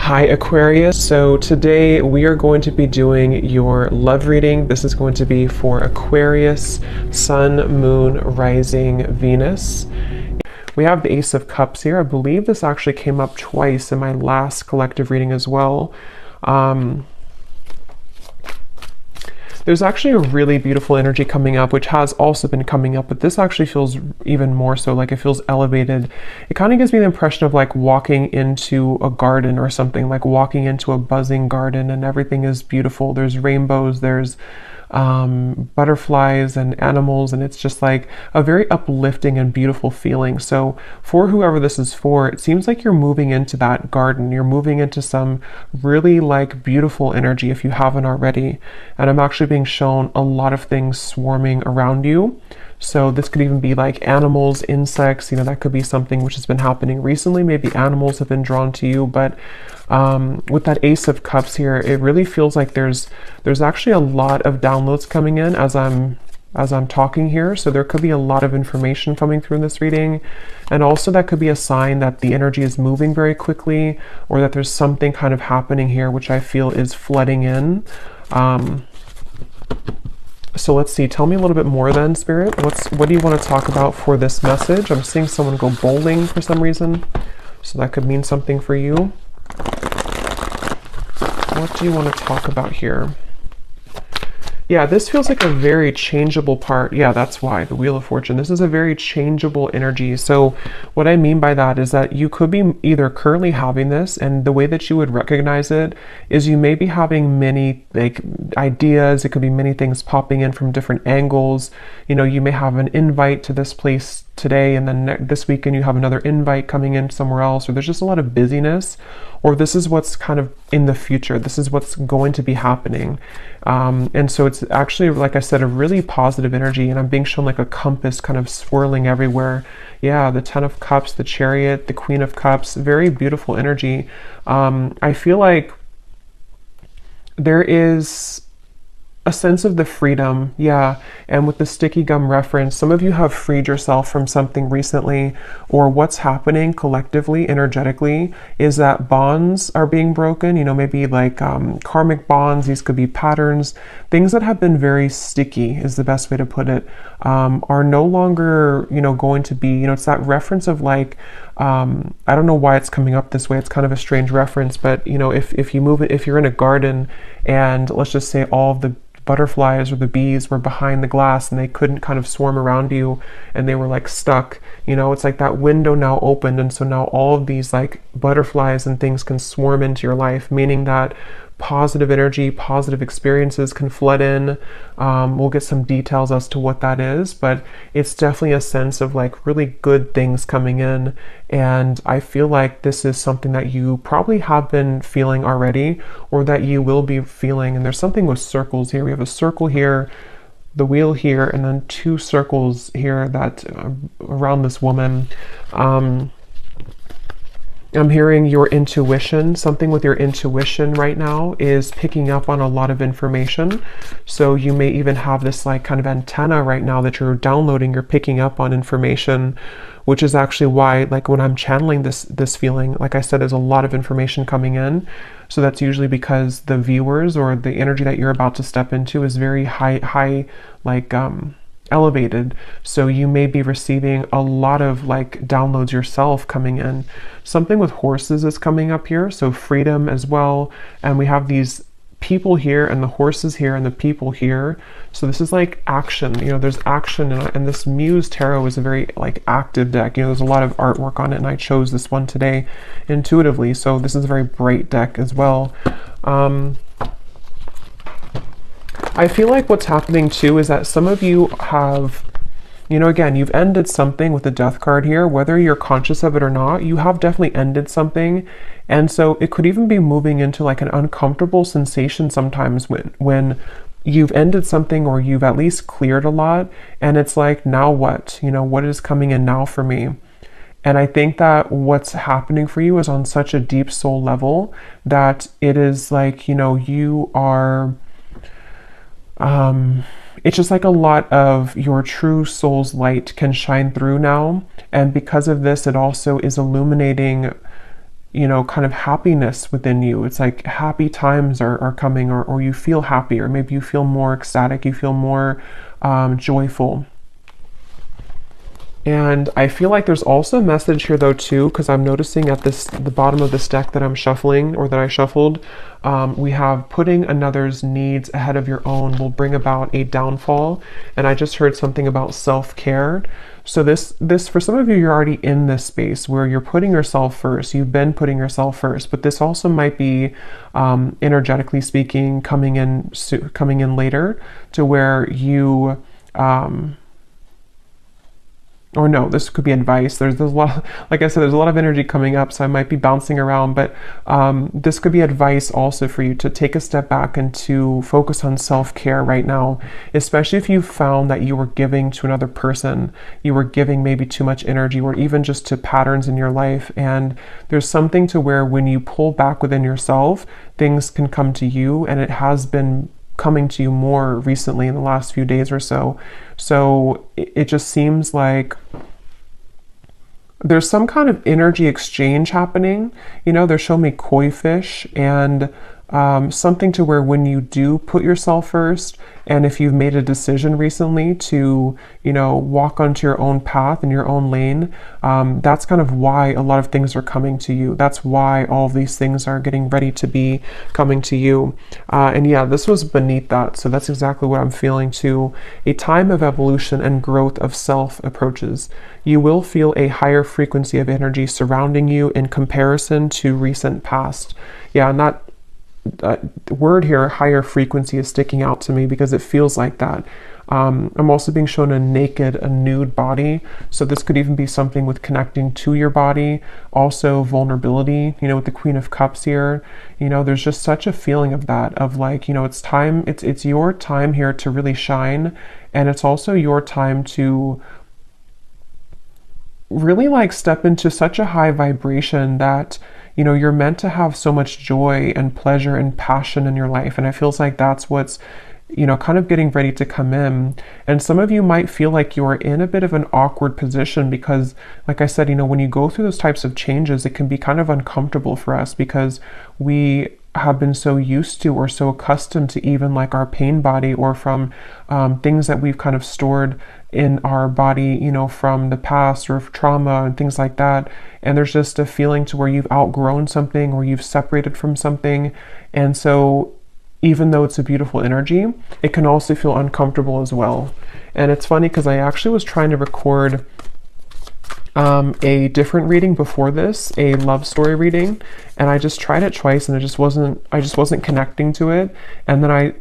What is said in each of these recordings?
Hi Aquarius, so today we are going to be doing your love reading. This is going to be for Aquarius, Sun, Moon, Rising, Venus. We have the Ace of Cups here. I believe this actually came up twice in my last collective reading as well. There's actually a really beautiful energy coming up, which has also been coming up, but this actually feels even more so, like it feels elevated. It kind of gives me the impression of like walking into a garden or something, like walking into a buzzing garden and everything is beautiful. There's rainbows, there's butterflies and animals, and it's just like a very uplifting and beautiful feeling. So for whoever this is for, it seems like you're moving into that garden. You're moving into some really like beautiful energy if you haven't already. And I'm actually being shown a lot of things swarming around you. So this could even be like animals, insects, that could be something which has been happening recently. Maybe animals have been drawn to you, but with that Ace of Cups here, it really feels like there's actually a lot of downloads coming in as I'm talking here. So there could be a lot of information coming through in this reading. And also that could be a sign that the energy is moving very quickly, or that there's something kind of happening here, which I feel is flooding in. So let's see, tell me a little bit more then, Spirit. What do you want to talk about for this message? I'm seeing someone go bowling for some reason, so that could mean something for you. What do you want to talk about here? Yeah, this feels like a very changeable part. Yeah, that's why, the Wheel of Fortune. This is a very changeable energy. So what I mean by that is that you could be either currently having this, and the way that you would recognize it is you may be having many like ideas. It could be many things popping in from different angles. You may have an invite to this place today, and then this weekend you have another invite coming in somewhere else, or there's just a lot of busyness, or this is what's kind of in the future. This is what's going to be happening. And so it's actually, like I said, a really positive energy, and I'm being shown like a compass kind of swirling everywhere. Yeah, the Ten of Cups, the Chariot, the Queen of Cups, very beautiful energy. I feel like there is a sense of the freedom, yeah. And with the sticky gum reference, some of you have freed yourself from something recently, or what's happening collectively, energetically, is that bonds are being broken, maybe like karmic bonds. These could be patterns, things that have been very sticky is the best way to put it, are no longer, going to be, it's that reference of like, I don't know why it's coming up this way. It's kind of a strange reference, but if you move it, if you're in a garden and let's just say all of the butterflies or the bees were behind the glass and they couldn't kind of swarm around you and they were like stuck, it's like that window now opened, and so now all of these like butterflies and things can swarm into your life, meaning that positive energy, positive experiences can flood in. We'll get some details as to what that is, but it's definitely a sense of like really good things coming in. And I feel like this is something that you probably have been feeling already, or that you will be feeling. And there's something with circles here. We have a circle here, the wheel here, and then two circles here that around this woman. I'm hearing your intuition. Something with your intuition right now is picking up on a lot of information. So you may even have this like kind of antenna right now that you're downloading, you're picking up on information, which is actually why, like when I'm channeling this feeling, like I said, there's a lot of information coming in. So that's usually because the viewers or the energy that you're about to step into is very high, like elevated. So you may be receiving a lot of like downloads yourself coming in. Something with horses is coming up here, so freedom as well. And we have these people here and the horses here and the people here. So this is like action, there's action, and this Muse Tarot is a very like active deck. There's a lot of artwork on it, and I chose this one today intuitively. So this is a very bright deck as well. I feel like what's happening too is that some of you have, again, you've ended something with the Death card here, whether you're conscious of it or not. You have definitely ended something. And so it could even be moving into like an uncomfortable sensation sometimes when you've ended something, or you've at least cleared a lot. And it's like, now what? What is coming in now for me? And I think that what's happening for you is on such a deep soul level that it is like, you are... it's just like a lot of your true soul's light can shine through now. And because of this, it also is illuminating you know, kind of happiness within you. It's like happy times are coming, or you feel happy, or maybe you feel more ecstatic, you feel more joyful. And I feel like there's also a message here though too, because I'm noticing at the bottom of this deck that I'm shuffling, or that I shuffled, we have putting another's needs ahead of your own will bring about a downfall. And I just heard something about self-care. So this for some of you, you're already in this space where you're putting yourself first. You've been putting yourself first, but this also might be energetically speaking coming in later, to where you or no, this could be advice. There's a lot, like I said, there's a lot of energy coming up, so I might be bouncing around, but this could be advice also for you to take a step back and to focus on self-care right now, especially if you found that you were giving to another person, you were giving maybe too much energy, or even just to patterns in your life. And there's something to where when you pull back within yourself, things can come to you, and it has been coming to you more recently in the last few days or so. So it just seems like there's some kind of energy exchange happening. You know, they're showing me koi fish, and something to where when you do put yourself first, and if you've made a decision recently to, you know, walk onto your own path in your own lane, that's kind of why a lot of things are coming to you. That's why all of these things are getting ready to be coming to you. And yeah, this was beneath that. So that's exactly what I'm feeling too. A time of evolution and growth of self approaches. You will feel a higher frequency of energy surrounding you in comparison to recent past. Yeah, and that word here, higher frequency, is sticking out to me because it feels like that. I'm also being shown a nude body. So this could even be something with connecting to your body. Also vulnerability, you know, with the Queen of Cups here. You know, there's just such a feeling of that, of like, you know, it's time, it's your time here to really shine. And it's also your time to really like step into such a high vibration that, you know, you're meant to have so much joy and pleasure and passion in your life. And it feels like that's what's, you know, kind of getting ready to come in. And some of you might feel like you're in a bit of an awkward position because, like I said, you know, when you go through those types of changes, it can be kind of uncomfortable for us because we have been so used to or so accustomed to even like our pain body, or from things that we've kind of stored in our body, you know, from the past, or trauma and things like that. And there's just a feeling to where you've outgrown something, or you've separated from something. And so even though it's a beautiful energy, it can also feel uncomfortable as well. And it's funny because I actually was trying to record a different reading before this, a love story reading, and I just tried it twice, and I just wasn't connecting to it. And then I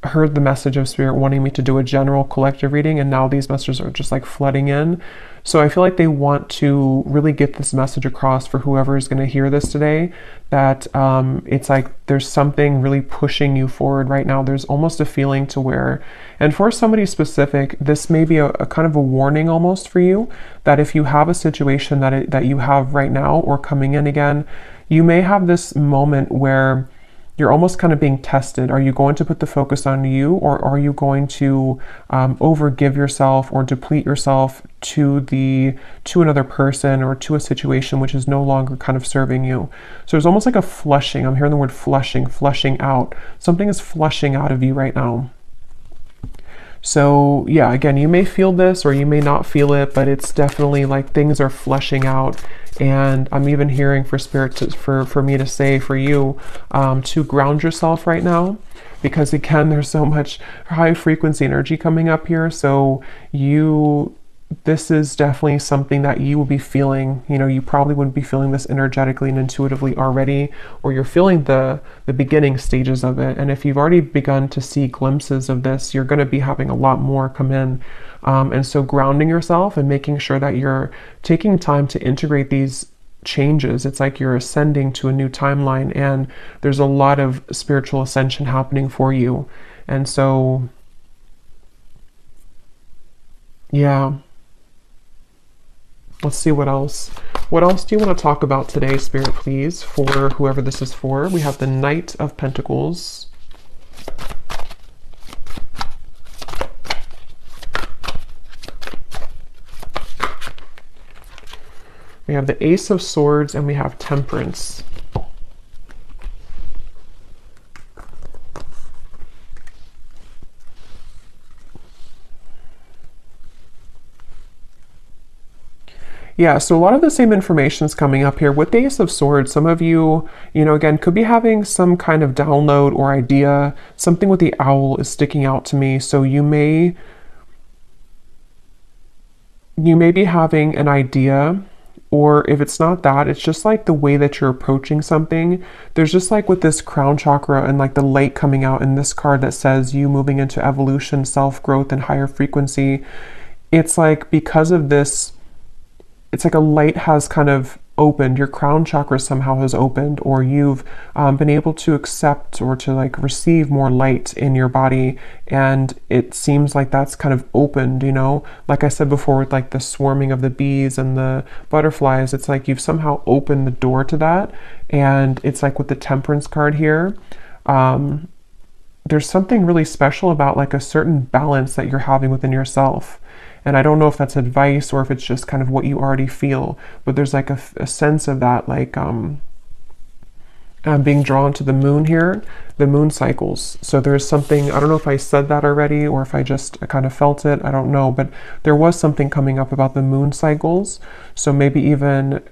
heard the message of Spirit wanting me to do a general collective reading, and now these messages are just like flooding in. So I feel like they want to really get this message across for whoever is going to hear this today, that it's like there's something really pushing you forward right now. There's almost a feeling to where, and for somebody specific, this may be a kind of a warning almost for you, that if you have a situation that you have right now or coming in again, you may have this moment where you're almost kind of being tested. Are you going to put the focus on you, or are you going to overgive yourself or deplete yourself to another person or to a situation which is no longer kind of serving you? So there's almost like a flushing. I'm hearing the word flushing out. Something is flushing out of you right now. So yeah, again, you may feel this or you may not feel it, but it's definitely like things are flushing out. And I'm even hearing for Spirit for me to say for you to ground yourself right now, because again, there's so much high frequency energy coming up here. So this is definitely something that you will be feeling. You know, you probably wouldn't be feeling this energetically and intuitively already, or you're feeling the beginning stages of it. And if you've already begun to see glimpses of this, you're going to be having a lot more come in. And so grounding yourself and making sure that you're taking time to integrate these changes. It's like you're ascending to a new timeline, and there's a lot of spiritual ascension happening for you. And so, yeah. Let's see what else. What else do you want to talk about today, Spirit, please, for whoever this is for? We have the Knight of Pentacles. We have the Ace of Swords and we have Temperance. Yeah, so a lot of the same information is coming up here. With the Ace of Swords, some of you, again, could be having some kind of download or idea. Something with the owl is sticking out to me. So you may be having an idea, or if it's not that, it's just like the way that you're approaching something. There's just like with this crown chakra and like the light coming out in this card that says you moving into evolution, self-growth, and higher frequency. It's like because of this, it's like a light has kind of opened, your crown chakra somehow has opened, or you've been able to accept or to like receive more light in your body, and it seems like that's kind of opened, like I said before with like the swarming of the bees and the butterflies. It's like you've somehow opened the door to that. And it's like with the Temperance card here, there's something really special about like a certain balance that you're having within yourself. And I don't know if that's advice or if it's just kind of what you already feel, but there's like a sense of that, like I'm being drawn to the moon here, the moon cycles. So there's something, I don't know if I said that already or if I just kind of felt it, I don't know, but there was something coming up about the moon cycles. So maybe even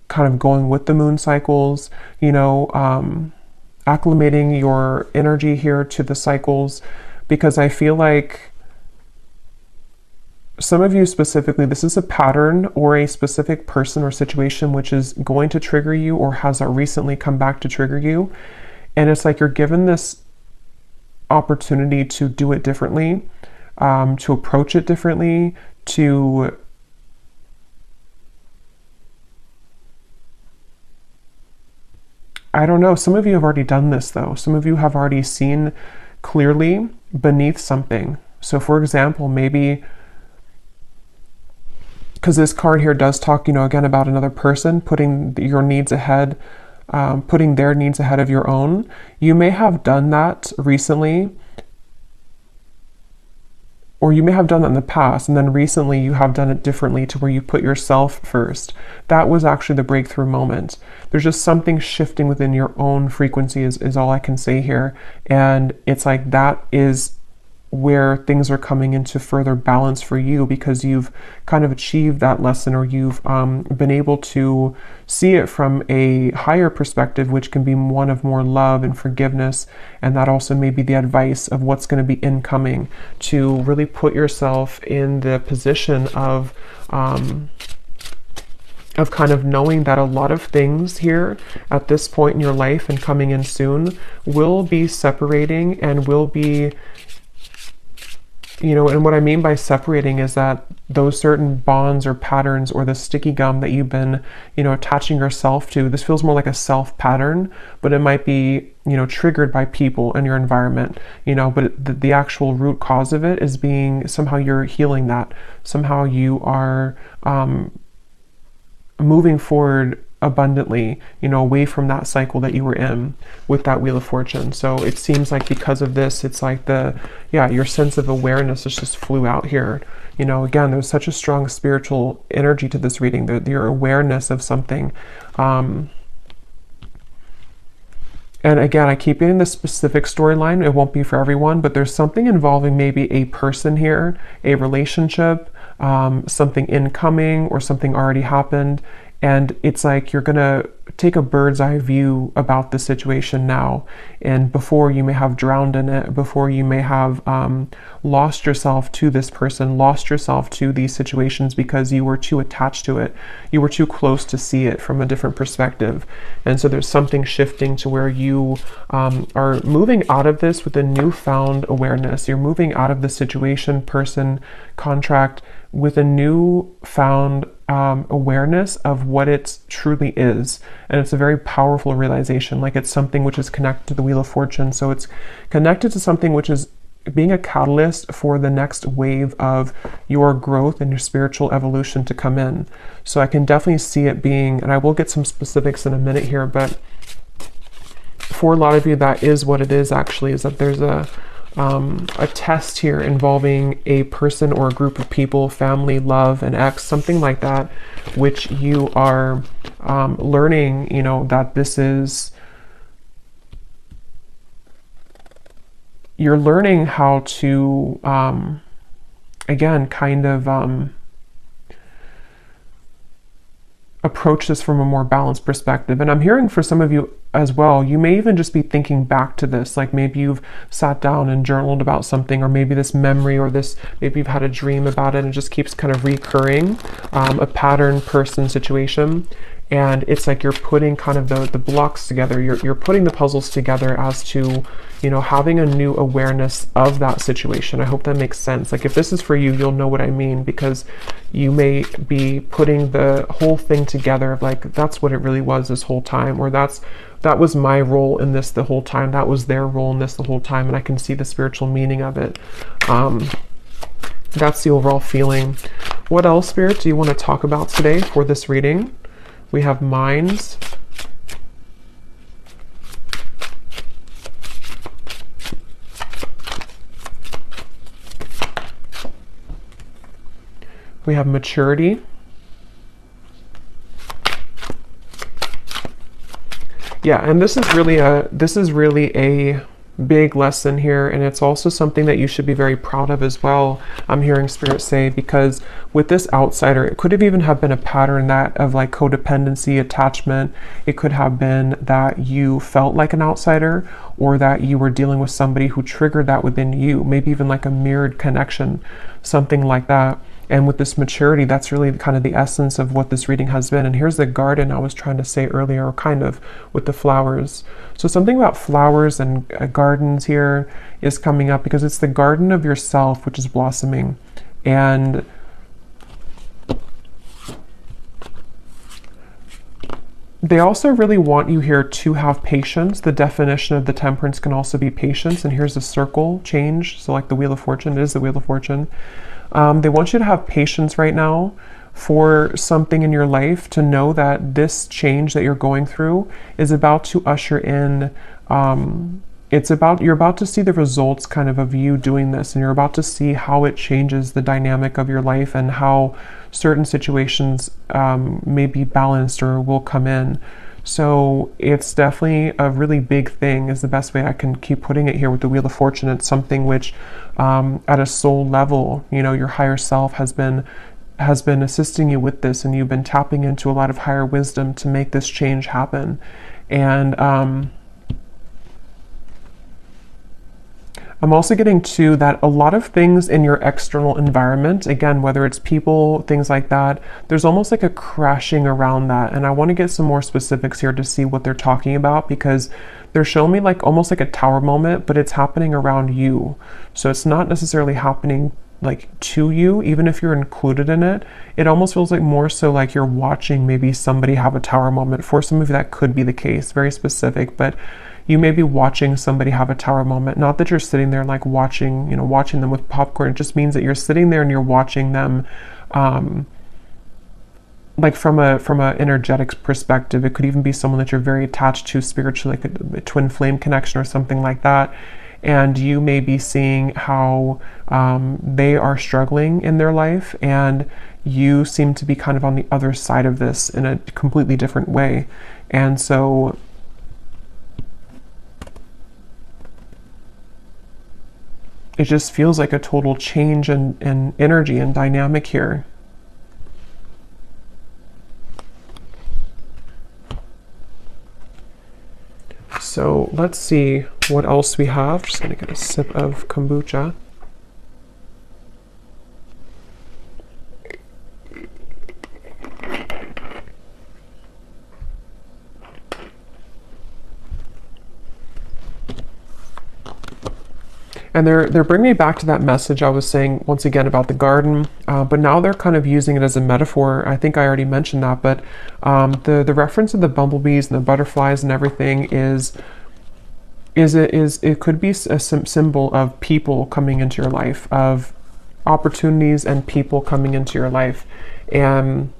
kind of going with the moon cycles, acclimating your energy here to the cycles, because I feel like some of you specifically, this is a pattern or a specific person or situation which is going to trigger you or has recently come back to trigger you. And it's like you're given this opportunity to do it differently, to approach it differently, I don't know, some of you have already done this though. Some of you have already seen clearly beneath something. So for example, maybe, because this card here does talk, again, about another person putting your needs ahead, putting their needs ahead of your own. You may have done that recently, or you may have done that in the past, and then recently you have done it differently to where you put yourself first. That was actually the breakthrough moment. There's just something shifting within your own frequency is all I can say here. And it's like that is where things are coming into further balance for you, because you've kind of achieved that lesson, or you've been able to see it from a higher perspective, which can be one of more love and forgiveness. And that also may be the advice of what's going to be incoming, to really put yourself in the position of kind of knowing that a lot of things here at this point in your life and coming in soon will be separating and will be, and what I mean by separating is that those certain bonds or patterns or the sticky gum that you've been, attaching yourself to, this feels more like a self pattern, but it might be, triggered by people in your environment, but the actual root cause of it is being, somehow you're healing that. Somehow you are moving forward abundantly, away from that cycle that you were in with that Wheel of Fortune. So it seems like because of this, it's like your sense of awareness just flew out here. Again, there's such a strong spiritual energy to this reading, your awareness of something. And again, I keep getting the specific storyline. It won't be for everyone, but there's something involving maybe a person here, a relationship, something incoming, or something already happened. And it's like you're going to take a bird's eye view about the situation now. And before, you may have drowned in it, before you may have lost yourself to this person, lost yourself to these situations because you were too attached to it. You were too close to see it from a different perspective. And so there's something shifting to where you are moving out of this with a newfound awareness. You're moving out of the situation, person, contract with a newfound awareness of what it truly is. And it's a very powerful realization. Like, it's something which is connected to the Wheel of Fortune. So it's connected to something which is being a catalyst for the next wave of your growth and your spiritual evolution to come in. So I can definitely see it being, and I will get some specifics in a minute here, but for a lot of you, that is what it is actually, is that there's a a test here involving a person or a group of people, family, love, an ex, something like that, which you are learning, you know, that this is, you're learning how to, again, kind of approach this from a more balanced perspective. And I'm hearing for some of you as well, you may even just be thinking back to this, like maybe you've sat down and journaled about something, or maybe this memory, or this, maybe you've had a dream about it and it just keeps kind of recurring, a pattern, person, situation. And it's like you're putting kind of the blocks together, you're putting the puzzles together as to, you know, having a new awareness of that situation. I hope that makes sense. Like if this is for you, you'll know what I mean, because you may be putting the whole thing together of like, that's what it really was this whole time, or that was my role in this the whole time, that was their role in this the whole time, and I can see the spiritual meaning of it. That's the overall feeling. What else, Spirit, do you want to talk about today for this reading? We have minds. We have maturity. Yeah, and this is really a big lesson here, and it's also something that you should be very proud of as well. I'm hearing Spirit say, because with this outsider, it could have even have been a pattern that of like codependency, attachment. It could have been that you felt like an outsider, or that you were dealing with somebody who triggered that within you, maybe even like a mirrored connection, something like that. And with this maturity, that's really kind of the essence of what this reading has been. And here's the garden I was trying to say earlier, or kind of with the flowers. So something about flowers and gardens here is coming up, because it's the garden of yourself, which is blossoming. And they also really want you here to have patience. The definition of the temperance can also be patience. And here's a circle change. So like the Wheel of Fortune, it is the Wheel of Fortune. They want you to have patience right now for something in your life, to know that this change that you're going through is about to usher in, you're about to see the results kind of you doing this, and you're about to see how it changes the dynamic of your life, and how certain situations may be balanced or will come in. So it's definitely a really big thing, is the best way I can keep putting it here with the Wheel of Fortune. It's something which at a soul level, you know, your higher self has been assisting you with this, and you've been tapping into a lot of higher wisdom to make this change happen. And I'm also getting to that a lot of things in your external environment, again, whether it's people, things like that, there's almost like a crashing around that. And I want to get some more specifics here to see what they're talking about, because they're showing me like almost like a tower moment, but it's happening around you. So it's not necessarily happening like to you, even if you're included in it. It almost feels like more so like you're watching maybe somebody have a tower moment. For some of you, that could be the case, very specific, but you may be watching somebody have a tower moment. Not that you're sitting there like watching them with popcorn. It just means that you're sitting there and you're watching them, like from a energetic perspective. It could even be someone that you're very attached to spiritually, like a twin flame connection or something like that. And you may be seeing how they are struggling in their life, and you seem to be kind of on the other side of this in a completely different way. And so it just feels like a total change in energy and dynamic here. So let's see what else we have. Just gonna get a sip of kombucha. And they're bringing me back to that message I was saying once again about the garden, but now they're kind of using it as a metaphor. I think I already mentioned that, but the reference of the bumblebees and the butterflies and everything it could be a symbol of people coming into your life, of opportunities and people coming into your life. And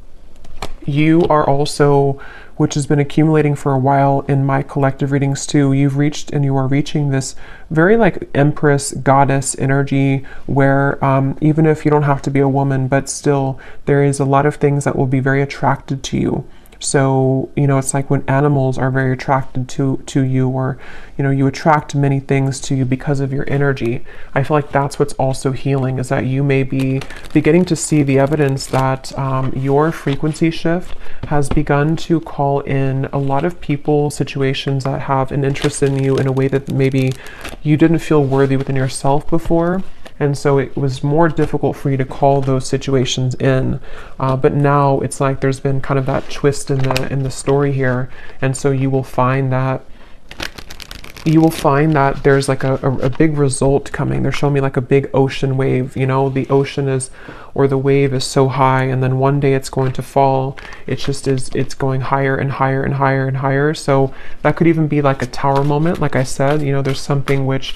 You are also, which has been accumulating for a while in my collective readings too, you've reached and you are reaching this very like empress goddess energy where even if you don't have to be a woman, but still there is a lot of things that will be very attracted to you. So, you know, it's like when animals are very attracted to you, or, you know, you attract many things to you because of your energy. I feel like that's what's also healing, is that you may be beginning to see the evidence that your frequency shift has begun to call in a lot of people, situations that have an interest in you in a way that maybe you didn't feel worthy within yourself before. And so it was more difficult for you to call those situations in, but now it's like there's been kind of that twist in the story here, and so you will find that there's like a big result coming. They're showing me like a big ocean wave. You know, the ocean is, or the wave is so high, and then one day it's going to fall. It's going higher and higher and higher and higher. So that could even be like a tower moment. Like I said, you know, there's something which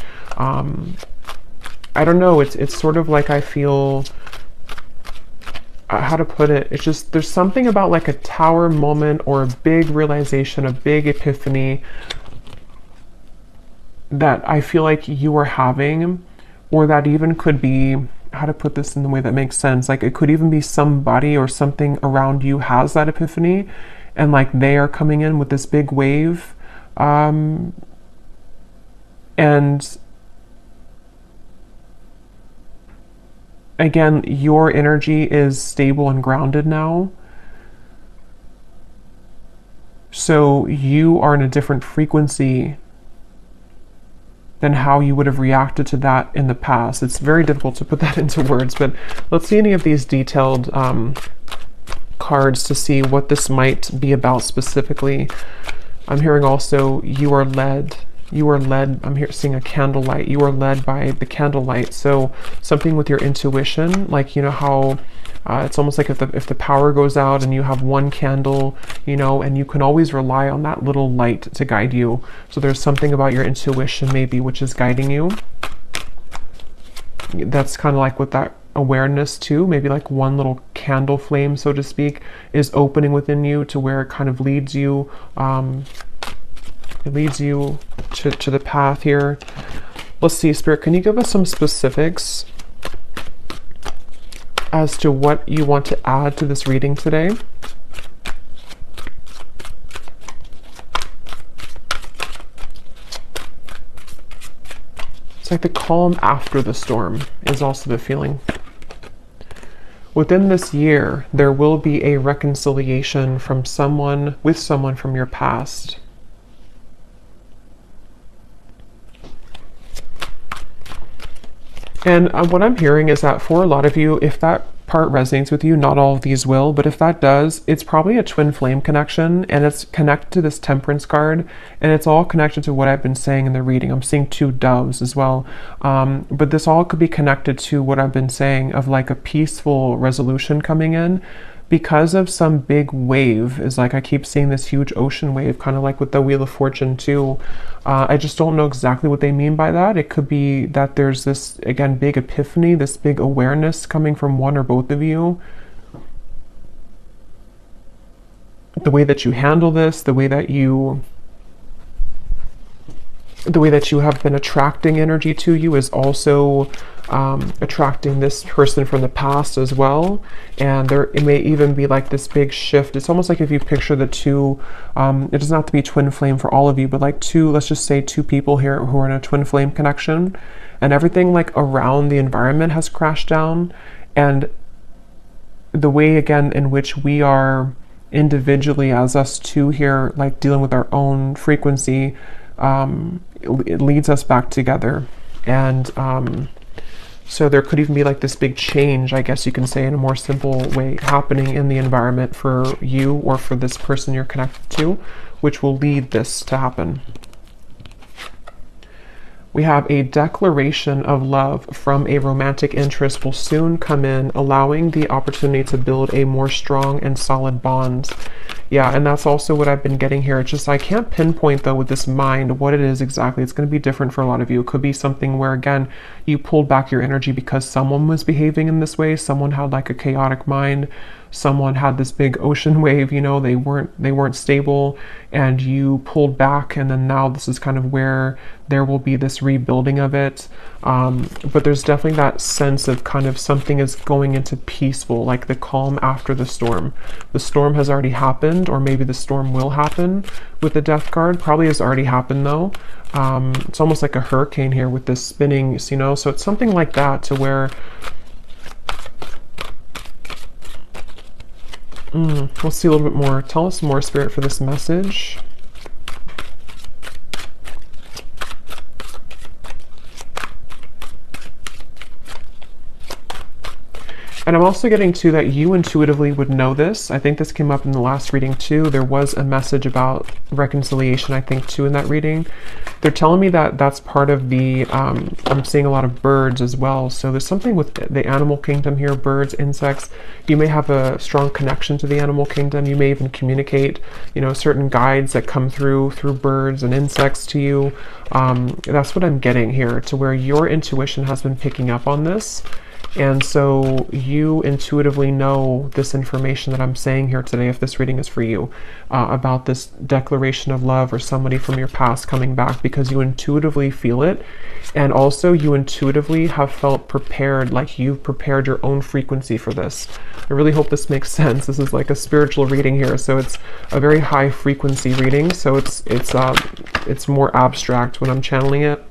I don't know, it's sort of like I feel, how to put it, it's just, there's something about like a tower moment or a big realization, a big epiphany that I feel like you are having, or that even could be, how to put this in the way that makes sense, like it could even be somebody or something around you has that epiphany, and like they are coming in with this big wave, and again, your energy is stable and grounded now. So you are in a different frequency than how you would have reacted to that in the past. It's very difficult to put that into words, but let's see any of these detailed cards to see what this might be about specifically. I'm hearing also you are led. You are led, I'm here seeing a candlelight. You are led by the candlelight. So something with your intuition, like, you know how it's almost like if the power goes out and you have one candle, you know, and you can always rely on that little light to guide you. So there's something about your intuition maybe which is guiding you. That's kind of like with that awareness too, maybe like one little candle flame, so to speak, is opening within you to where it kind of leads you, it leads you to the path here. Let's see, Spirit, can you give us some specifics as to what you want to add to this reading today? It's like the calm after the storm is also the feeling. Within this year, there will be a reconciliation from someone with someone from your past. And what I'm hearing is that for a lot of you, if that part resonates with you, not all of these will, but if that does, it's probably a twin flame connection, and it's connected to this temperance card, and it's all connected to what I've been saying in the reading. I'm seeing two doves as well, but this all could be connected to what I've been saying of like a peaceful resolution coming in because of some big wave. Is like I keep seeing this huge ocean wave, kind of like with the Wheel of Fortune too. I just don't know exactly what they mean by that. It could be that there's this, again, big epiphany, this big awareness coming from one or both of you. The way that you handle this, the way that you have been attracting energy to you is also attracting this person from the past as well. And it may even be like this big shift. It's almost like if you picture the two, it doesn't have to be twin flame for all of you, but like two, let's just say two people here who are in a twin flame connection, and everything like around the environment has crashed down. And the way, again, in which we are individually as us two here, like dealing with our own frequency, it leads us back together. And so there could even be like this big change, I guess you can say, in a more simple way, happening in the environment for you or for this person you're connected to, which will lead this to happen. We have a declaration of love from a romantic interest will soon come in, allowing the opportunity to build a more strong and solid bond. Yeah, and that's also what I've been getting here. It's just, I can't pinpoint though with this mind what it is exactly. It's going to be different for a lot of you. It could be something where, again, you pulled back your energy because someone was behaving in this way. Someone had like a chaotic mind. someone had this big ocean wave, you know, they weren't stable, and you pulled back, and then now this is kind of where there will be this rebuilding of it. But there's definitely that sense of kind of something is going into peaceful, like the calm after the storm. The storm has already happened, or maybe the storm will happen with the Death card. Probably has already happened though. It's almost like a hurricane here with this spinning, you know, so it's something like that to where we'll see a little bit more. Tell us more, Spirit, for this message. And I'm also getting to that you intuitively would know this. I think this came up in the last reading too. There was a message about reconciliation, I think, too, in that reading. They're telling me that that's part of the, I'm seeing a lot of birds as well. So there's something with the animal kingdom here, birds, insects. You may have a strong connection to the animal kingdom. You may even communicate, you know, certain guides that come through birds and insects to you. That's what I'm getting here, to where your intuition has been picking up on this. And so you intuitively know this information that I'm saying here today, if this reading is for you, about this declaration of love or somebody from your past coming back, because you intuitively feel it. And also you intuitively have felt prepared, like you've prepared your own frequency for this. I really hope this makes sense. This is like a spiritual reading here. So it's a very high frequency reading. So it's more abstract when I'm channeling it.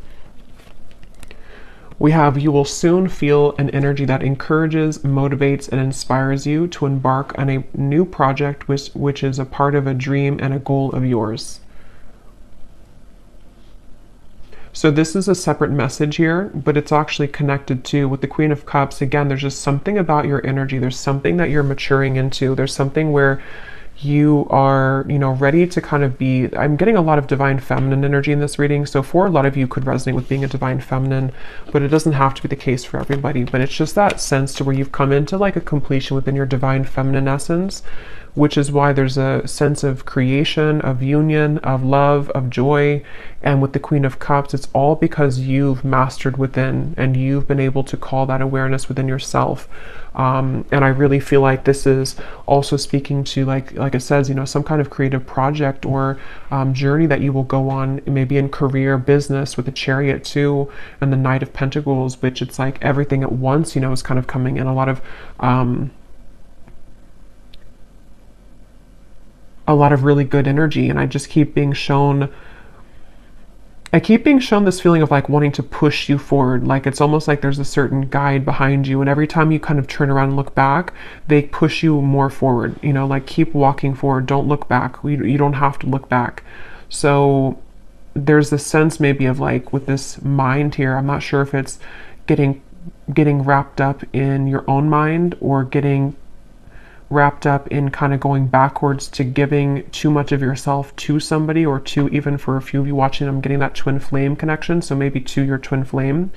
We have, you will soon feel an energy that encourages, motivates, and inspires you to embark on a new project which is a part of a dream and a goal of yours. So this is a separate message here, but it's actually connected to, with the Queen of Cups, again, there's just something about your energy. There's something that you're maturing into. There's something where you are, you know, ready to kind of be, I'm getting a lot of divine feminine energy in this reading. So for a lot of you could resonate with being a divine feminine, but it doesn't have to be the case for everybody. But it's just that sense to where you've come into like a completion within your divine feminine essence, which is why there's a sense of creation, of union, of love, of joy. And with the Queen of Cups, it's all because you've mastered within and you've been able to call that awareness within yourself. And I really feel like this is also speaking to, like it says, you know, some kind of creative project or journey that you will go on, maybe in career, business, with the Chariot too, and the Knight of Pentacles, which it's like everything at once, you know, is kind of coming in. A lot of really good energy. And I just keep being shown, this feeling of like wanting to push you forward. Like it's almost like there's a certain guide behind you, and every time you kind of turn around and look back, they push you more forward, you know, like keep walking forward, don't look back. You don't have to look back. So there's this sense maybe of like with this mind here, I'm not sure if it's getting wrapped up in your own mind or getting wrapped up in kind of going backwards to giving too much of yourself to somebody, or to, even for a few of you watching, I'm getting that twin flame connection, so maybe to your twin flame.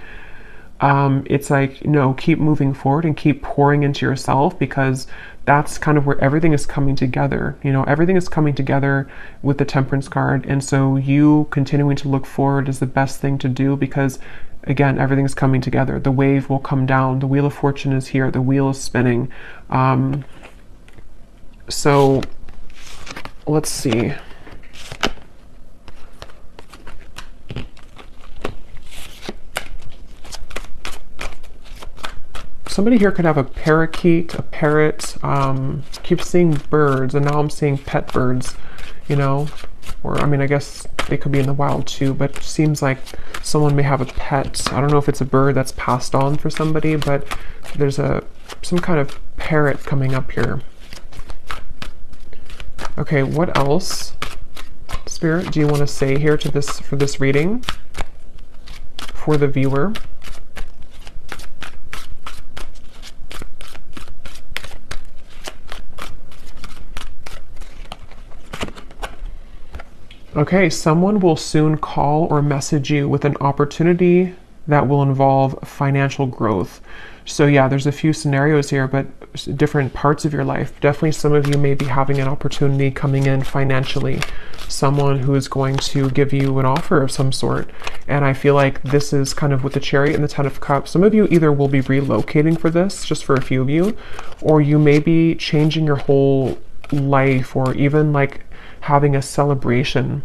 It's like, no, keep moving forward and keep pouring into yourself, because that's kind of where everything is coming together. You know, everything is coming together with the Temperance card, and so you continuing to look forward is the best thing to do, because again, everything's coming together. The wave will come down, the Wheel of Fortune is here, the wheel is spinning. So let's see. Somebody here could have a parakeet, a parrot. Keep seeing birds, and now I'm seeing pet birds, you know, or I mean, I guess they could be in the wild too, but it seems like someone may have a pet. I don't know if it's a bird that's passed on for somebody, but there's some kind of parrot coming up here. Okay, what else, Spirit, do you want to say here to this, for this reading for the viewer? Okay, someone will soon call or message you with an opportunity that will involve financial growth. So yeah, there's a few scenarios here, but different parts of your life. Definitely some of you may be having an opportunity coming in financially, someone who is going to give you an offer of some sort. And I feel like this is kind of with the Chariot and the Ten of Cups. Some of you either will be relocating for this, just for a few of you, or you may be changing your whole life, or even like having a celebration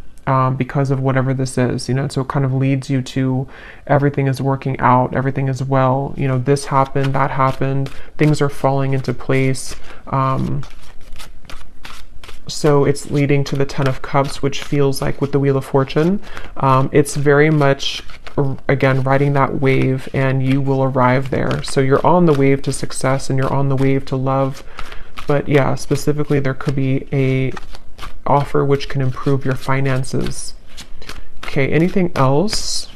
because of whatever this is, you know. So it kind of leads you to everything is working out, everything is well, you know, this happened, that happened, things are falling into place. So it's leading to the Ten of Cups, which feels like with the Wheel of Fortune, it's very much, again, riding that wave, and you will arrive there. So you're on the wave to success and you're on the wave to love. But yeah, specifically there could be a offer which can improve your finances. Okay, anything else?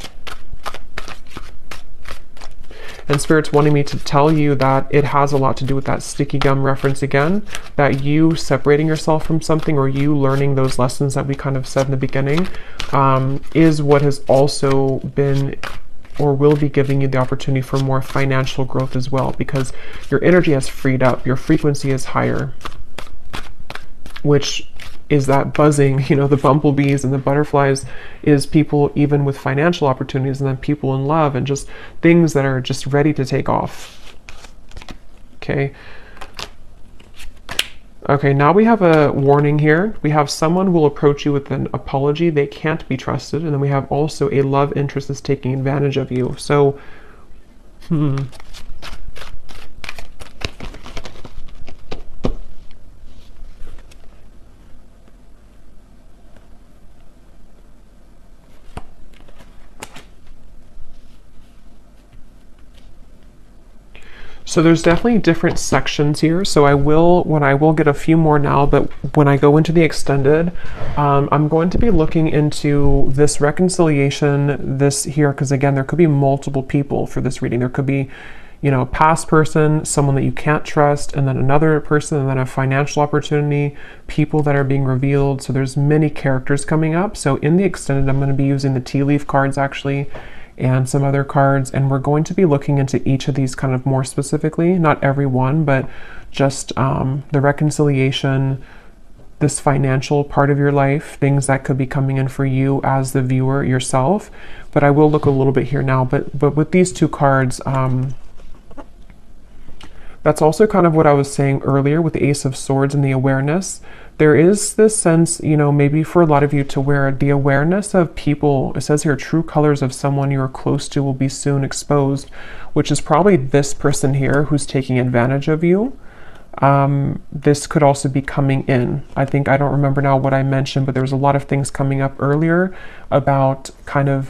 And Spirit's wanting me to tell you that it has a lot to do with that sticky gum reference again, that you separating yourself from something, or you learning those lessons that we kind of said in the beginning, is what has also been or will be giving you the opportunity for more financial growth as well, because your energy has freed up, your frequency is higher, which is that buzzing, you know, the bumblebees and the butterflies, is people even with financial opportunities, and then people in love, and just things that are just ready to take off. Okay. Okay, now we have a warning here. We have someone will approach you with an apology. They can't be trusted. And then we have also a love interest that's taking advantage of you. So, So there's definitely different sections here. So I will get a few more now, but when I go into the extended, I'm going to be looking into this reconciliation, this here, because again, there could be multiple people for this reading. There could be, you know, a past person, someone that you can't trust, and then another person, and then a financial opportunity, people that are being revealed. So there's many characters coming up. So in the extended, I'm going to be using the tea leaf cards actually, and some other cards, and we're going to be looking into each of these kind of more specifically, not every one, but just the reconciliation, this financial part of your life, things that could be coming in for you as the viewer yourself. But I will look a little bit here now, but with these two cards, that's also kind of what I was saying earlier with the Ace of Swords and the awareness. There is this sense, you know, maybe for a lot of you, to where the awareness of people, it says here, true colors of someone you are close to will be soon exposed, which is probably this person here who's taking advantage of you. This could also be coming in. I don't remember now what I mentioned, but there was a lot of things coming up earlier about kind of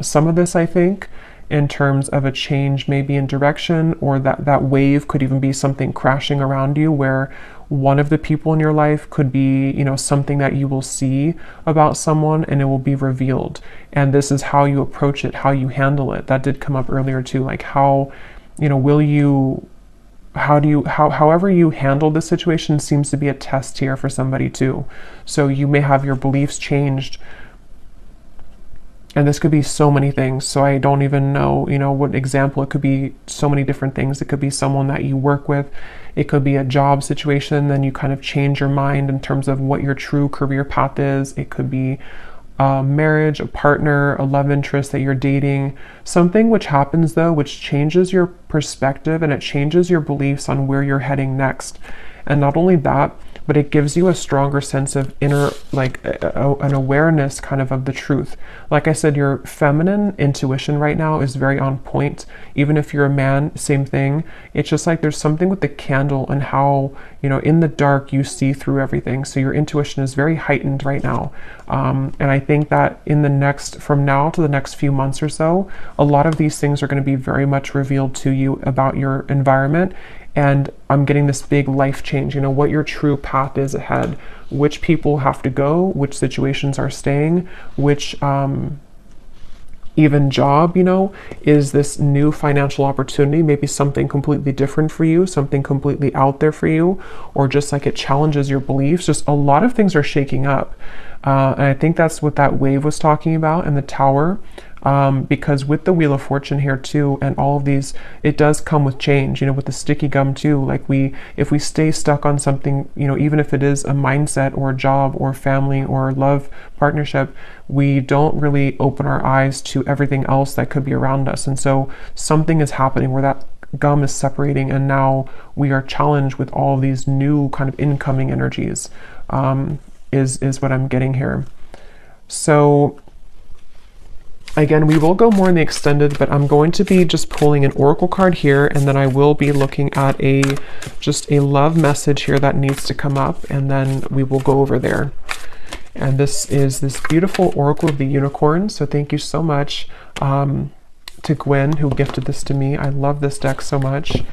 some of this, I think, in terms of a change maybe in direction, or that wave could even be something crashing around you, where one of the people in your life could be, you know, something that you will see about someone and it will be revealed. And this is how you approach it, how you handle it. That did come up earlier too, like how, you know, however you handle the situation seems to be a test here for somebody too. So you may have your beliefs changed. And this could be so many things. So I don't even know, you know, what example. It could be so many different things. It could be someone that you work with. It could be a job situation. Then you kind of change your mind in terms of what your true career path is. It could be a marriage, a partner, a love interest that you're dating. Something which happens though, which changes your perspective, and it changes your beliefs on where you're heading next. And not only that, but it gives you a stronger sense of inner, like an awareness kind of the truth. Like I said, your feminine intuition right now is very on point. Even if you're a man, same thing. It's just like there's something with the candle and how, you know, in the dark you see through everything. So your intuition is very heightened right now. And I think that from now to the next few months or so, a lot of these things are going to be very much revealed to you about your environment. And I'm getting this big life change, you know, what your true path is ahead, which people have to go, which situations are staying, which even job, you know, is this new financial opportunity, maybe something completely different for you, something completely out there for you, or just like it challenges your beliefs. Just a lot of things are shaking up. And I think that's what that wave was talking about in the Tower. because with the Wheel of Fortune here too, and all of these, it does come with change, you know, with the sticky gum too. Like if we stay stuck on something, you know, even if it is a mindset or a job or family or love partnership, we don't really open our eyes to everything else that could be around us. And so something is happening where that gum is separating, and now we are challenged with all of these new kind of incoming energies, is what I'm getting here. So again, we will go more in the extended, but I'm going to be just pulling an oracle card here, and then I will be looking at just a love message here that needs to come up, and then we will go over there. And this is this beautiful Oracle of the Unicorn. So thank you so much to Gwen, who gifted this to me. I love this deck so much.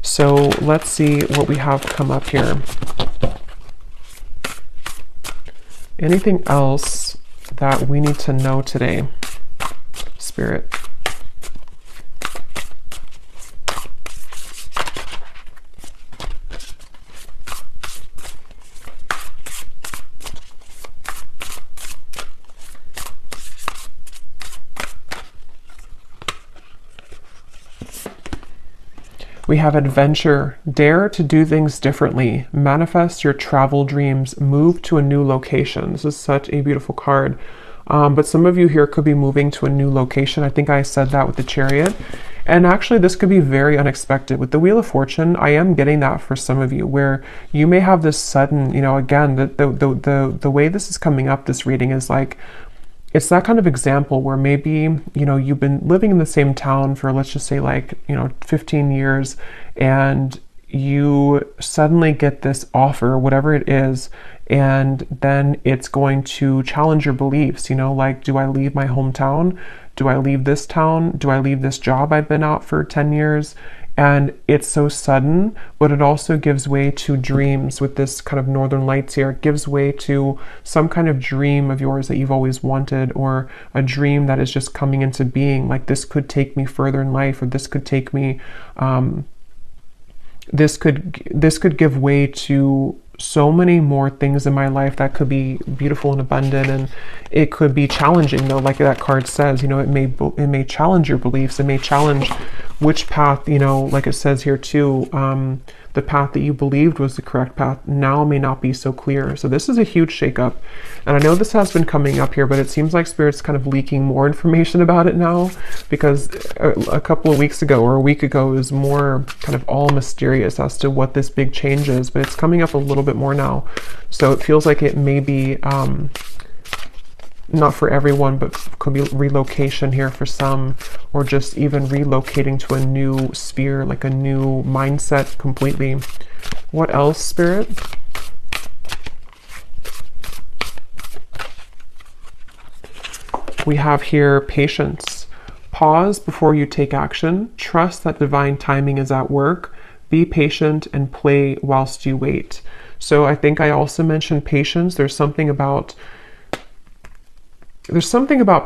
So let's see what we have come up here. Anything else that we need to know today, Spirit? We have adventure. Dare to do things differently. Manifest your travel dreams. Move to a new location. This is such a beautiful card. But some of you here could be moving to a new location. I think I said that with the Chariot. And actually, this could be very unexpected. With the Wheel of Fortune, I am getting that for some of you, where you may have this sudden, you know, again, the way this is coming up, this reading is like, it's that kind of example where maybe, you know, you've been living in the same town for, let's just say, like, you know, 15 years, and you suddenly get this offer, whatever it is, and then it's going to challenge your beliefs, you know, like, do I leave my hometown? Do I leave this town? Do I leave this job I've been out for 10 years? And it's so sudden, but it also gives way to dreams with this kind of Northern Lights here. It gives way to some kind of dream of yours that you've always wanted, or a dream that is just coming into being. Like, this could take me further in life, or this could take me, this could give way to so many more things in my life that could be beautiful and abundant. And it could be challenging, though, like that card says, you know, it may challenge your beliefs. It may challenge which path, you know, like it says here too, the path that you believed was the correct path now may not be so clear. So this is a huge shakeup. And I know this has been coming up here, but it seems like Spirit's kind of leaking more information about it now, because a couple of weeks ago or a week ago it was more kind of all mysterious as to what this big change is, but it's coming up a little bit more now. So it feels like it may be not for everyone, but could be relocation here for some, or just even relocating to a new sphere, like a new mindset completely. What else, Spirit? We have here patience. Pause before you take action. Trust that divine timing is at work. Be patient and play whilst you wait. So I think I also mentioned patience. There's something about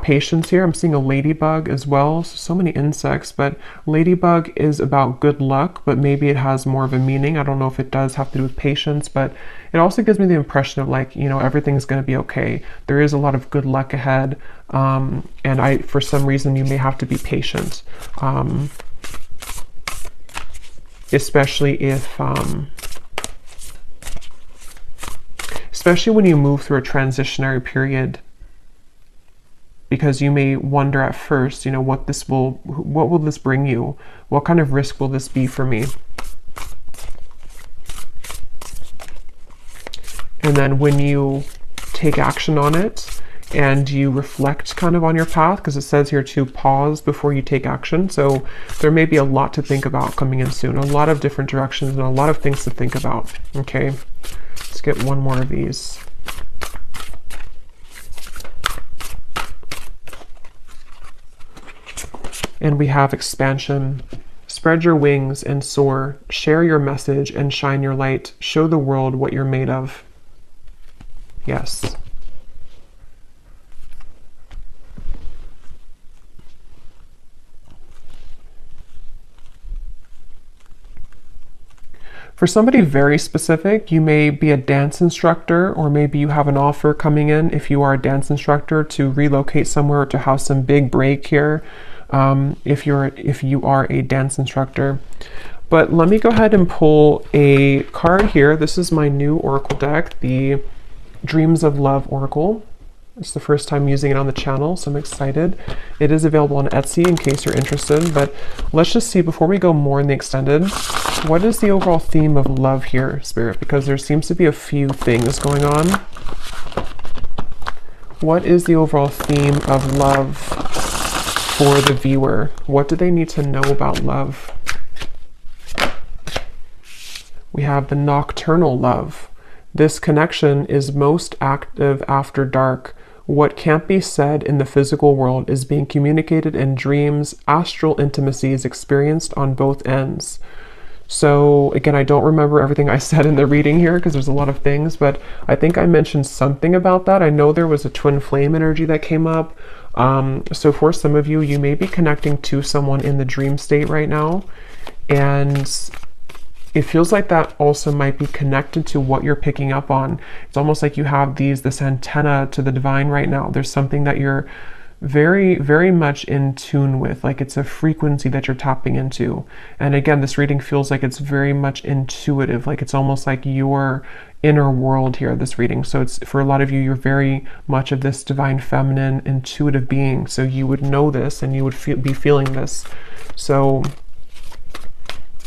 patience here. I'm seeing a ladybug as well. So many insects, but ladybug is about good luck, but maybe it has more of a meaning. I don't know if it does have to do with patience, but it also gives me the impression of, like, you know, everything's going to be okay. There is a lot of good luck ahead. And for some reason, you may have to be patient. Especially when you move through a transitionary period, because you may wonder at first, you know, what will this bring you? What kind of risk will this be for me? And then when you take action on it and you reflect kind of on your path, because it says here to pause before you take action. So there may be a lot to think about coming in soon, a lot of different directions and a lot of things to think about. Okay, let's get one more of these. And we have expansion. Spread your wings and soar. Share your message and shine your light. Show the world what you're made of. Yes. For somebody very specific, you may be a dance instructor, or maybe you have an offer coming in if you are a dance instructor to relocate somewhere, to have some big break here, if you are a dance instructor. But let me go ahead and pull a card here. This is my new oracle deck, the Dreams of Love Oracle. It's the first time using it on the channel, so I'm excited. It is available on Etsy in case you're interested, but let's just see, before we go more in the extended, what is the overall theme of love here, Spirit? Because there seems to be a few things going on. What is the overall theme of love for the viewer? What do they need to know about love? We have the nocturnal love. This connection is most active after dark. What can't be said in the physical world is being communicated in dreams. Astral intimacy is experienced on both ends. So again, I don't remember everything I said in the reading here because there's a lot of things, but I think I mentioned something about that. I know there was a twin flame energy that came up. So for some of you, you may be connecting to someone in the dream state right now, and it feels like that also might be connected to what you're picking up on. It's almost like you have this antenna to the divine right now. There's something that you're very, very much in tune with, like it's a frequency that you're tapping into. And again, this reading feels like it's very much intuitive, like it's almost like your inner world here, this reading. So it's, for a lot of you, you're very much of this divine feminine intuitive being. So you would know this and you would be feeling this. So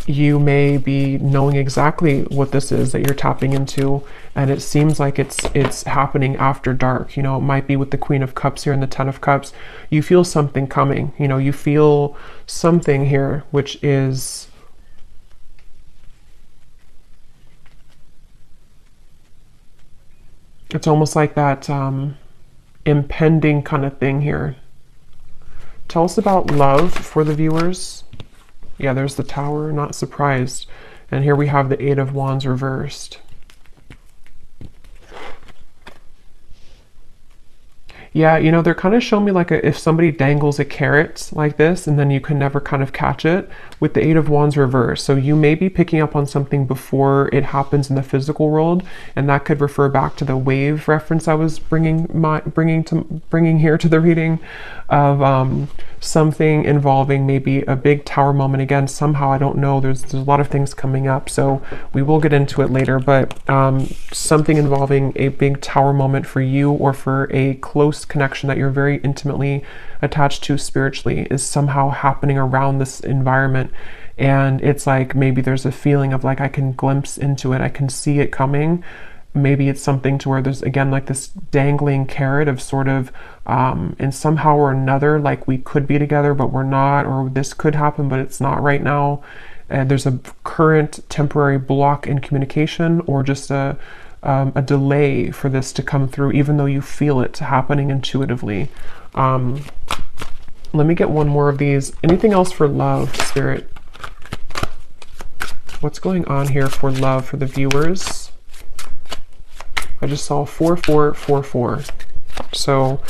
you may be knowing exactly what this is that you're tapping into, and it seems like it's happening after dark. You know, it might be with the Queen of Cups here and the Ten of Cups. You feel something coming. You know, you feel something here, which is it's almost like that impending kind of thing here. Tell us about love for the viewers. Yeah, there's the Tower, not surprised. And here we have the Eight of Wands reversed. Yeah, you know, they're kind of showing me like if somebody dangles a carrot like this and then you can never kind of catch it with the Eight of Wands reversed. So you may be picking up on something before it happens in the physical world, and that could refer back to the wave reference I was bringing here to the reading of something involving maybe a big tower moment. Again, somehow, I don't know, there's a lot of things coming up, so we will get into it later, but something involving a big tower moment for you, or for a close connection that you're very intimately attached to spiritually, is somehow happening around this environment. And it's like maybe there's a feeling of like I can glimpse into it, I can see it coming. Maybe it's something to where there's, again, like this dangling carrot of sort of, and somehow or another, like we could be together, but we're not, or this could happen, but it's not right now. And there's a current temporary block in communication, or just a delay for this to come through, even though you feel it happening intuitively. Let me get one more of these. Anything else for love, Spirit? What's going on here for love for the viewers? I just saw 4444. So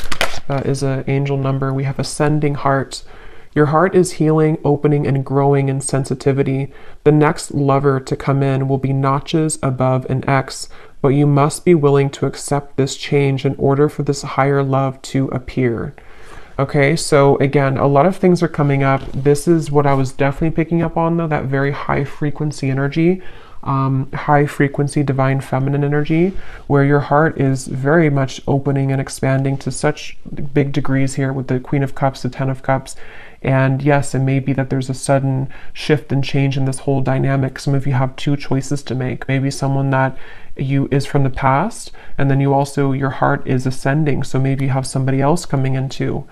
that is an angel number. We have ascending heart. Your heart is healing, opening, and growing in sensitivity. The next lover to come in will be notches above an X, but you must be willing to accept this change in order for this higher love to appear. Okay, so again, a lot of things are coming up. This is what I was definitely picking up on, though, that very high frequency energy. High frequency divine feminine energy, where your heart is very much opening and expanding to such big degrees here with the Queen of Cups, the Ten of Cups. And yes, it may be that there's a sudden shift and change in this whole dynamic. Some of you have two choices to make. Maybe someone that you is from the past, and then you also, your heart is ascending, so maybe you have somebody else coming into.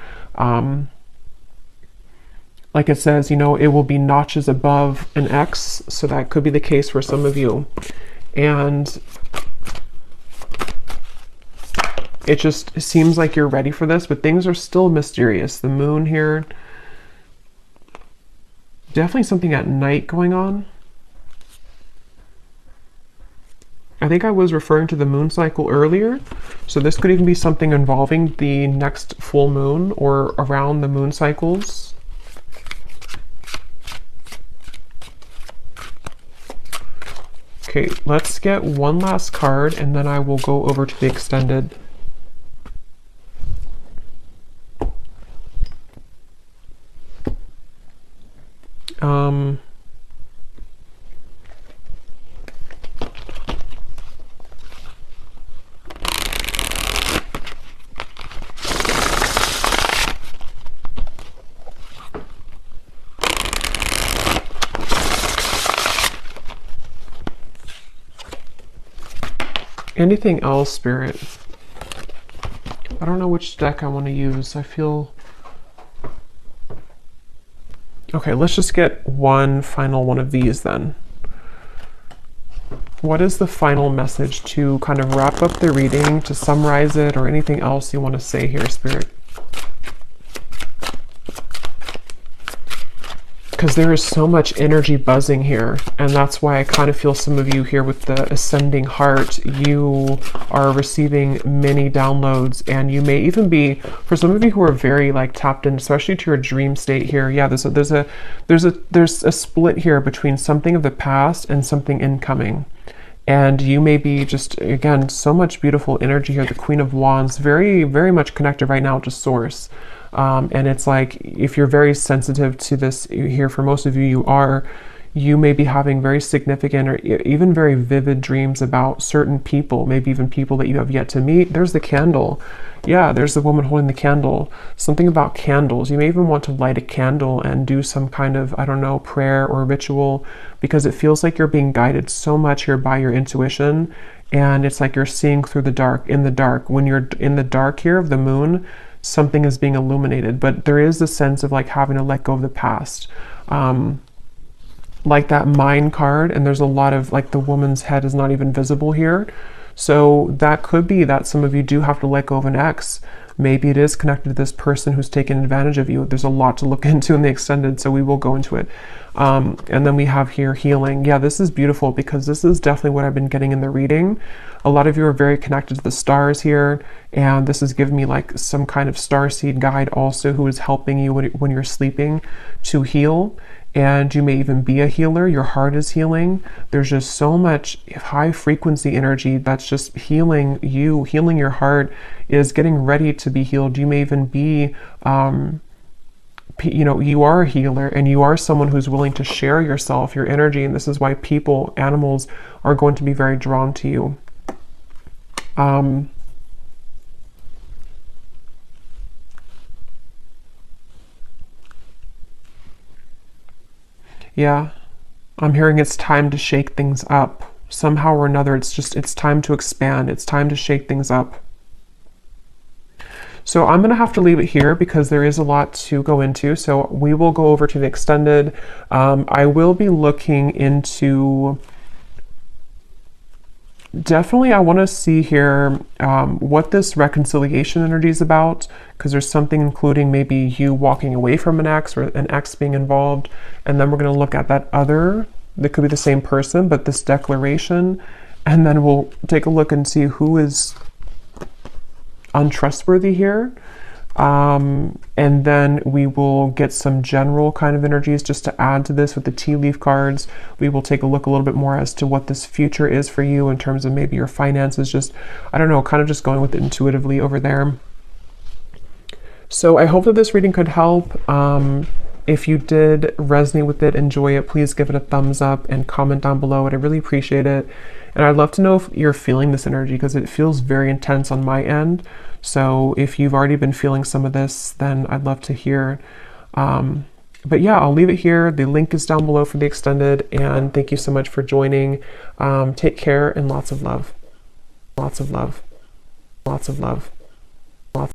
Like it says, you know, it will be notches above an X, so that could be the case for some of you. And it just seems like you're ready for this, but things are still mysterious. The moon here, definitely something at night going on. I think I was referring to the moon cycle earlier, so this could even be something involving the next full moon or around the moon cycles. Okay, let's get one last card and then I will go over to the extended. Anything else, Spirit? I don't know which deck I want to use. I feel... Okay, let's just get one final one of these then. What is the final message to kind of wrap up the reading, to summarize it, or anything else you want to say here, Spirit? Because there is so much energy buzzing here, and that's why I kind of feel some of you here with the ascending heart, you are receiving many downloads, and you may even be, for some of you who are very like tapped in, especially to your dream state here, yeah, there's a split here between something of the past and something incoming. And you may be just, again, so much beautiful energy here. The Queen of Wands, very, very much connected right now to Source. And it's like, if you're very sensitive to this here, for most of you, you may be having very significant or even very vivid dreams about certain people, maybe even people that you have yet to meet. There's the candle. Yeah, there's the woman holding the candle. Something about candles. You may even want to light a candle and do some kind of, I don't know, prayer or ritual, because it feels like you're being guided so much here by your intuition. And it's like you're seeing through the dark, in the dark. When you're in the dark here of the moon, something is being illuminated, but there is a sense of like having to let go of the past. Like that mind card, and there's a lot of like the woman's head is not even visible here. So that could be that some of you do have to let go of an ex. Maybe it is connected to this person who's taken advantage of you. There's a lot to look into in the extended, so we will go into it. And then we have here healing. Yeah, this is beautiful because this is definitely what I've been getting in the reading. A lot of you are very connected to the stars here, and this is giving me like some kind of starseed guide also who is helping you when you're sleeping to heal. And you may even be a healer. Your heart is healing. There's just so much high frequency energy that's just healing you. Healing your heart is getting ready to be healed. You may even be, you know, you are a healer and you are someone who's willing to share yourself, your energy. And this is why people, animals are going to be very drawn to you. Yeah, I'm hearing it's time to shake things up. Somehow or another, it's time to expand. It's time to shake things up. So I'm going to have to leave it here because there is a lot to go into. So we will go over to the extended. I will be looking into... Definitely, I want to see here what this reconciliation energy is about, because there's something including maybe you walking away from an ex or an ex being involved. And then we're going to look at that other, that could be the same person, but this declaration. And then we'll take a look and see who is untrustworthy here. And then we will get some general kind of energies just to add to this with the tea leaf cards. We will take a look a little bit more as to what this future is for you in terms of maybe your finances, just, I don't know, kind of just going with it intuitively over there. So I hope that this reading could help. If you did resonate with it, enjoy it, please give it a thumbs up and comment down below. I'd really appreciate it. And I'd love to know if you're feeling this energy, because it feels very intense on my end. So if you've already been feeling some of this, then I'd love to hear. But yeah, I'll leave it here. The link is down below for the extended. And thank you so much for joining. Take care and lots of love. Lots of love. Lots of love.